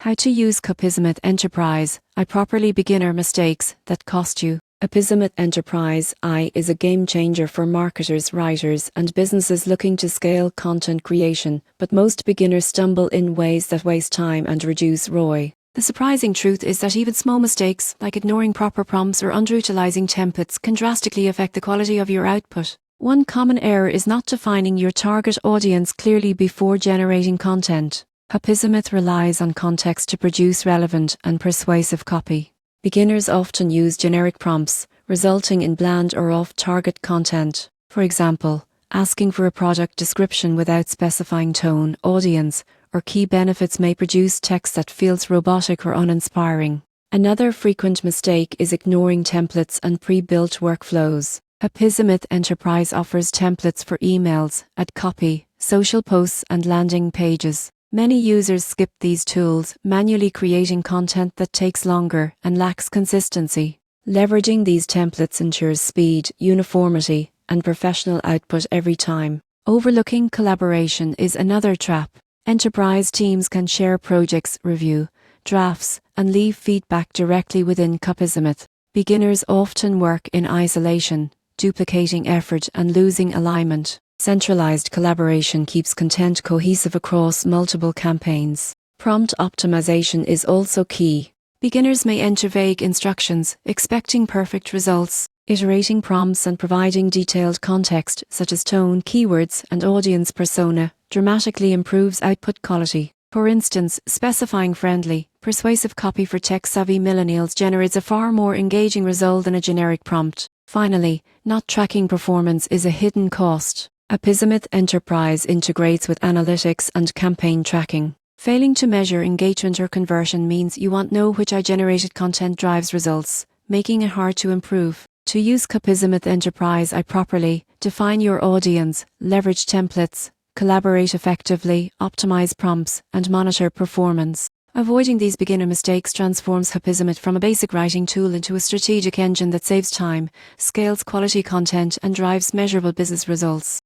How to use CopySmith Enterprise I properly beginner mistakes that cost you. CopySmith Enterprise I is a game changer for marketers, writers, and businesses looking to scale content creation, but most beginners stumble in ways that waste time and reduce ROI. The surprising truth is that even small mistakes, like ignoring proper prompts or underutilizing templates, can drastically affect the quality of your output. One common error is not defining your target audience clearly before generating content. CopySmith relies on context to produce relevant and persuasive copy. Beginners often use generic prompts, resulting in bland or off-target content. For example, asking for a product description without specifying tone, audience, or key benefits may produce text that feels robotic or uninspiring. Another frequent mistake is ignoring templates and pre-built workflows. CopySmith Enterprise offers templates for emails, ad copy, social posts, and landing pages. Many users skip these tools, manually creating content that takes longer and lacks consistency. Leveraging these templates ensures speed, uniformity, and professional output every time. Overlooking collaboration is another trap. Enterprise teams can share projects, review drafts, and leave feedback directly within CopySmith. Beginners often work in isolation, duplicating effort and losing alignment. Centralized collaboration keeps content cohesive across multiple campaigns. Prompt optimization is also key. Beginners may enter vague instructions, expecting perfect results. Iterating prompts and providing detailed context, such as tone, keywords, and audience persona, dramatically improves output quality. For instance, specifying friendly, persuasive copy for tech-savvy millennials generates a far more engaging result than a generic prompt. Finally, not tracking performance is a hidden cost. CopySmith Enterprise integrates with analytics and campaign tracking. Failing to measure engagement or conversion means you won't know which generated content drives results, making it hard to improve. To use CopySmith Enterprise I properly, define your audience, leverage templates, collaborate effectively, optimize prompts, and monitor performance. Avoiding these beginner mistakes transforms CopySmith from a basic writing tool into a strategic engine that saves time, scales quality content, and drives measurable business results.